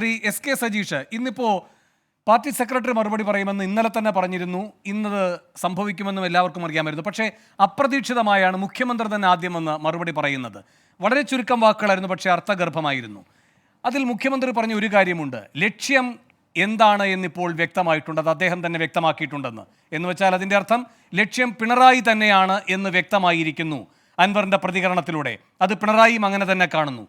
Shri S K Sajeesh ഇന്നിപ്പോൾ party secretary മറുപടി പറയുമെന്ന് ഇന്നലെ തന്നെ പറഞ്ഞിരുന്നു. ഇന്നത് സംഭവിക്കുമെന്നും എല്ലാവർക്കും അറിയാമായിരുന്നു. പക്ഷേ അപ്രതീക്ഷിതമായാണ് മുഖ്യമന്ത്രി തന്നെ ആദ്യം വന്ന് മറുപടി പറയുന്നത്. വളരെ ചുരുക്കം വാക്കുകളായിരുന്നു, പക്ഷേ അർത്ഥഗർഭമായിരുന്നു. അതിൽ മുഖ്യമന്ത്രി പറഞ്ഞ ഒരു കാര്യമുണ്ട്, ലക്ഷ്യം എന്താണ് എന്നിപ്പോൾ വ്യക്തമായിട്ടുണ്ട്, അത് അദ്ദേഹം തന്നെ വ്യക്തമാക്കിയിട്ടുണ്ടെന്ന്. എന്ന് വെച്ചാൽ അതിൻ്റെ അർത്ഥം ലക്ഷ്യം പിണറായി തന്നെയാണ് എന്ന് വ്യക്തമായിരിക്കുന്നു അൻവറിൻ്റെ പ്രതികരണത്തിലൂടെ. അത് പിണറായിയും അങ്ങനെ തന്നെ കാണുന്നു.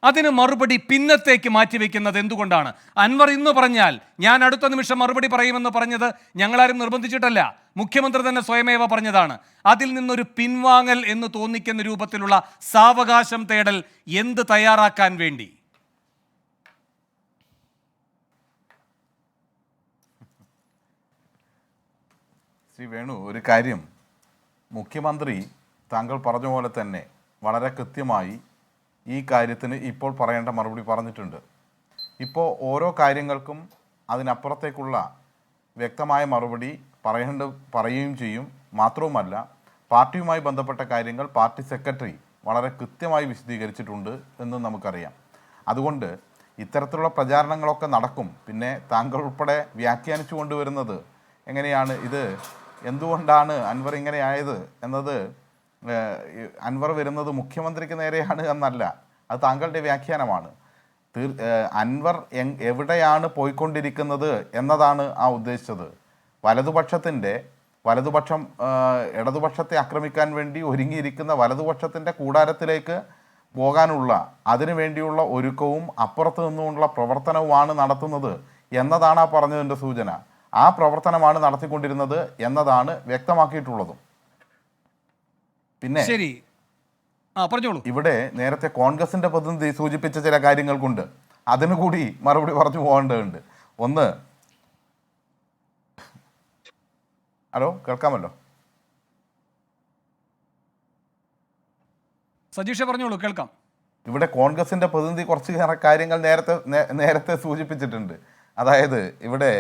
അതിന് മറുപടി പിന്നത്തേക്ക് മാറ്റിവെക്കുന്നത് എന്തുകൊണ്ടാണ്? അൻവർ ഇന്ന് പറഞ്ഞാൽ ഞാൻ അടുത്ത നിമിഷം മറുപടി പറയുമെന്ന് പറഞ്ഞത് ഞങ്ങളാരും നിർബന്ധിച്ചിട്ടല്ല, മുഖ്യമന്ത്രി തന്നെ സ്വയമേവ പറഞ്ഞതാണ്. അതിൽ നിന്നൊരു പിൻവാങ്ങൽ എന്ന് തോന്നിക്കുന്ന രൂപത്തിലുള്ള സാവകാശം തേടൽ എന്ത് തയ്യാറാക്കാൻ വേണ്ടി? ശ്രീ വേണു, ഒരു കാര്യം, മുഖ്യമന്ത്രി താങ്കൾ പറഞ്ഞ പോലെ തന്നെ വളരെ കൃത്യമായി ഈ കാര്യത്തിന് ഇപ്പോൾ പറയേണ്ട മറുപടി പറഞ്ഞിട്ടുണ്ട്. ഇപ്പോൾ ഓരോ കാര്യങ്ങൾക്കും അതിനപ്പുറത്തേക്കുള്ള വ്യക്തമായ മറുപടി പറയുകയും ചെയ്യും. മാത്രവുമല്ല, പാർട്ടിയുമായി ബന്ധപ്പെട്ട കാര്യങ്ങൾ പാർട്ടി സെക്രട്ടറി വളരെ കൃത്യമായി വിശദീകരിച്ചിട്ടുണ്ട് എന്ന് നമുക്കറിയാം. അതുകൊണ്ട് ഇത്തരത്തിലുള്ള പ്രചാരണങ്ങളൊക്കെ നടക്കും. പിന്നെ താങ്കൾ ഉൾപ്പെടെ വ്യാഖ്യാനിച്ചു കൊണ്ടുവരുന്നത് എങ്ങനെയാണ്, ഇത് എന്തുകൊണ്ടാണ് അൻവർ ഇങ്ങനെ ആയത് എന്നത്, അൻവർ വരുന്നത് മുഖ്യമന്ത്രിക്ക് നേരെയാണ് എന്നല്ല, അത് താങ്കളുടെ വ്യാഖ്യാനമാണ്. അൻവർ എവിടെയാണ് പോയിക്കൊണ്ടിരിക്കുന്നത് എന്നതാണ് ആ ഉദ്ദേശിച്ചത്. വലതുപക്ഷം ഇടതുപക്ഷത്തെ ആക്രമിക്കാൻ വേണ്ടി ഒരുങ്ങിയിരിക്കുന്ന വലതുപക്ഷത്തിൻ്റെ കൂടാരത്തിലേക്ക് പോകാനുള്ള അതിനു വേണ്ടിയുള്ള ഒരുക്കവും അപ്പുറത്ത് നിന്നുകൊണ്ടുള്ള പ്രവർത്തനവുമാണ് നടത്തുന്നത് എന്നതാണ് ആ പറഞ്ഞതിൻ്റെ സൂചന. ആ പ്രവർത്തനമാണ് നടത്തിക്കൊണ്ടിരുന്നത് എന്നതാണ് വ്യക്തമാക്കിയിട്ടുള്ളതും. പിന്നെ ശരി, പറഞ്ഞോളൂ. ഇവിടെ നേരത്തെ കോൺഗ്രസിന്റെ പ്രതിനിധി സൂചിപ്പിച്ച ചില കാര്യങ്ങൾക്കുണ്ട്, അതിനു കൂടി മറുപടി പറഞ്ഞു പോകേണ്ടതുണ്ട്. ഒന്ന്, ഹലോ, കേൾക്കാമല്ലോ? സജീഷ പറഞ്ഞോളൂ, കേൾക്കാം. ഇവിടെ കോൺഗ്രസിന്റെ പ്രതിനിധി കുറച്ച് കാര്യങ്ങൾ നേരത്തെ സൂചിപ്പിച്ചിട്ടുണ്ട്. അതായത് ഇവിടെ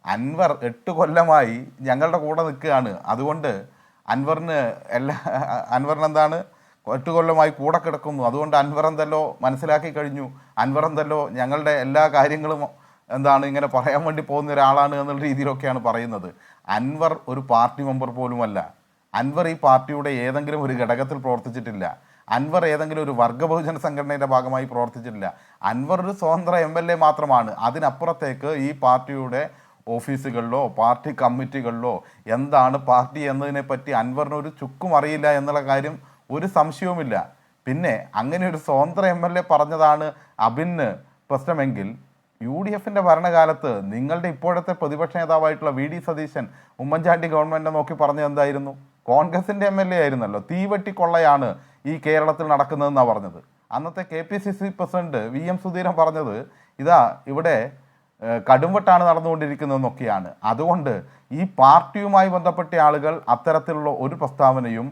അൻവർ 8 കൊല്ലമായി ഞങ്ങളുടെ കൂടെ നിൽക്കുകയാണ്, അതുകൊണ്ട് അൻവറിന് എന്താണ് 8 കൊല്ലമായി കൂടെ കിടക്കുന്നു, അതുകൊണ്ട് അൻവർ എന്തല്ലോ മനസ്സിലാക്കി കഴിഞ്ഞു, അൻവർ എന്തല്ലോ ഞങ്ങളുടെ എല്ലാ കാര്യങ്ങളും എന്താണ് ഇങ്ങനെ പറയാൻ വേണ്ടി പോകുന്ന ഒരാളാണ് എന്നുള്ള രീതിയിലൊക്കെയാണ് പറയുന്നത്. അൻവർ ഒരു പാർട്ടി മെമ്പർ പോലുമല്ല. അൻവർ ഈ പാർട്ടിയുടെ ഏതെങ്കിലും ഒരു ഘടകത്തിൽ പ്രവർത്തിച്ചിട്ടില്ല. അൻവർ ഏതെങ്കിലും ഒരു വർഗ ബഹുജന സംഘടനയുടെ ഭാഗമായി പ്രവർത്തിച്ചിട്ടില്ല. അൻവർ ഒരു സ്വതന്ത്ര MLA മാത്രമാണ്. അതിനപ്പുറത്തേക്ക് ഈ പാർട്ടിയുടെ ഓഫീസുകളിലോ പാർട്ടി കമ്മിറ്റികളിലോ എന്താണ് പാർട്ടി എന്നതിനെ പറ്റി അൻവറിന് ഒരു ചുക്കും അറിയില്ല എന്നുള്ള കാര്യം ഒരു സംശയവുമില്ല. പിന്നെ അങ്ങനെ ഒരു സ്വതന്ത്ര MLA പറഞ്ഞതാണ് അബിന് പ്രശ്നമെങ്കിൽ, UDFന്റെ ഭരണകാലത്ത് നിങ്ങളുടെ ഇപ്പോഴത്തെ പ്രതിപക്ഷ നേതാവായിട്ടുള്ള VD സതീശൻ ഉമ്മൻചാണ്ടി ഗവൺമെൻറ്റിനെ നോക്കി പറഞ്ഞത് എന്തായിരുന്നു? കോൺഗ്രസിൻ്റെ MLA ആയിരുന്നല്ലോ. തീവെട്ടിക്കൊള്ളയാണ് ഈ കേരളത്തിൽ നടക്കുന്നതെന്നാണ് പറഞ്ഞത്. അന്നത്തെ KPCC പ്രസിഡന്റ് VM സുധീരൻ പറഞ്ഞത് ഇതാ ഇവിടെ കടുംവെട്ടാണ് നടന്നുകൊണ്ടിരിക്കുന്നതെന്നൊക്കെയാണ്. അതുകൊണ്ട് ഈ പാർട്ടിയുമായി ബന്ധപ്പെട്ട ആളുകൾ അത്തരത്തിലുള്ള ഒരു പ്രസ്താവനയും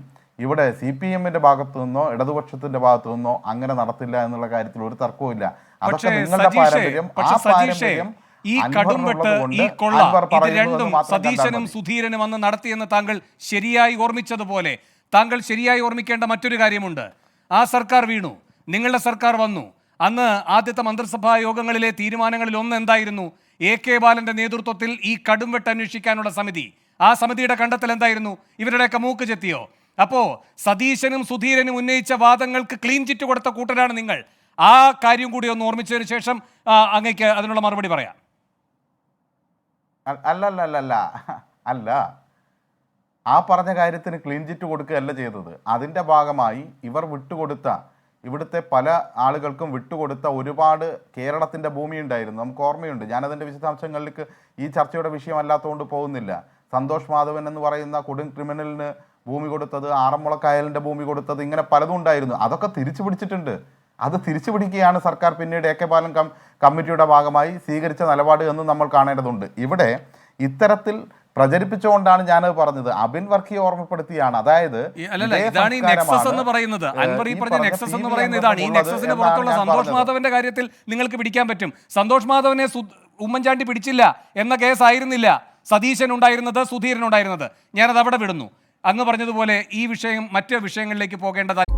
ഇവിടെ CPMന്റെ ഭാഗത്തു നിന്നോ ഇടതുപക്ഷത്തിന്റെ ഭാഗത്തു നിന്നോ അങ്ങനെ നടത്തില്ല എന്നുള്ള കാര്യത്തിൽ ഒരു തർക്കവുമില്ല. അതൊക്കെ നിങ്ങളുടെ പാരമ്പര്യം. ആ പാരമ്പര്യം ഈ കടുംവെട്ട്, ഈ കൊള്ള, ഇത് രണ്ടും സതീശനും സുധീരനും അന്ന് നടത്തിയെന്ന് താങ്കൾ ശരിയായി ഓർമ്മിച്ചതുപോലെ താങ്കൾ ശരിയായി ഓർമ്മിക്കേണ്ട മറ്റൊരു കാര്യമുണ്ട്. ആ സർക്കാർ വീണു, നിങ്ങളുടെ സർക്കാർ വന്നു. അന്ന് ആദ്യത്തെ മന്ത്രിസഭാ യോഗങ്ങളിലെ തീരുമാനങ്ങളിൽ ഒന്ന് എന്തായിരുന്നു? AK ബാലന്റെ നേതൃത്വത്തിൽ ഈ കടുംവെട്ട് അന്വേഷിക്കാനുള്ള സമിതി. ആ സമിതിയുടെ കണ്ടെത്തൽ എന്തായിരുന്നു? ഇവരുടെയൊക്കെ മൂക്ക് ചെത്തിയോ? അപ്പോൾ സതീശനും സുധീരനും ഉന്നയിച്ച വാദങ്ങൾക്ക് ക്ലീൻ ചിറ്റ് കൊടുത്ത കൂട്ടരാണ് നിങ്ങൾ. ആ കാര്യം കൂടി ഒന്ന് ഓർമ്മിച്ചതിന് ശേഷം അങ്ങേക്ക് അതിനുള്ള മറുപടി പറയാം. അല്ല, ആ പറഞ്ഞ കാര്യത്തിന് ക്ലീൻ ചിറ്റ് കൊടുക്കുകയല്ല ചെയ്തത്. അതിൻ്റെ ഭാഗമായി ഇവർ ഇവിടുത്തെ പല ആളുകൾക്കും വിട്ടുകൊടുത്ത ഒരുപാട് കേരളത്തിൻ്റെ ഭൂമി ഉണ്ടായിരുന്നു. നമുക്ക് ഓർമ്മയുണ്ട്. ഞാനതിൻ്റെ വിശദാംശങ്ങളിലേക്ക് ഈ ചർച്ചയുടെ വിഷയമല്ലാത്തതുകൊണ്ട് പോകുന്നില്ല. സന്തോഷ് മാധവൻ എന്ന് പറയുന്ന കൊടും ക്രിമിനലിന് ഭൂമി കൊടുത്തത്, ആറന്മുളക്കായലിൻ്റെ ഭൂമി കൊടുത്തത്, ഇങ്ങനെ പലതും ഉണ്ടായിരുന്നു. അതൊക്കെ തിരിച്ചു പിടിച്ചിട്ടുണ്ട്. അത് തിരിച്ചു പിടിക്കുകയാണ് സർക്കാർ പിന്നീട് AK ബാലൻ കമ്മിറ്റിയുടെ ഭാഗമായി സ്വീകരിച്ച നിലപാട് എന്ന് നമ്മൾ കാണേണ്ടതുണ്ട്. ഇവിടെ ഇത്തരത്തിൽ പ്രചരിപ്പിച്ചുകൊണ്ടാണ് ഞാനത് പറഞ്ഞത്. അബിൻ വർക്കിയെ ഓർമ്മപ്പെടുത്തിയാണ്. അതായത് ഇതാണ് ഈ നെക്സസ് എന്ന് പറയുന്നത്. അൻവർ ഈ പറഞ്ഞ നെക്സസ് എന്ന് പറയുന്നത് ഇതാണ്. ഈ നെക്സസിന് പുറത്തുള്ള സന്തോഷ് മാധവന്റെ കാര്യത്തിൽ നിങ്ങൾക്ക് പിടിക്കാൻ പറ്റും. സന്തോഷ് മാധവനെ ഉമ്മൻചാണ്ടി പിടിച്ചില്ല എന്ന കേസായിരുന്നില്ല സതീശൻ ഉണ്ടായിരുന്നത്, സുധീരൻ ഉണ്ടായിരുന്നത്. ഞാനത് അവിടെ വിടുന്നു. അങ്ങ് പറഞ്ഞതുപോലെ ഈ വിഷയം മറ്റ് വിഷയങ്ങളിലേക്ക് പോകേണ്ടതായി.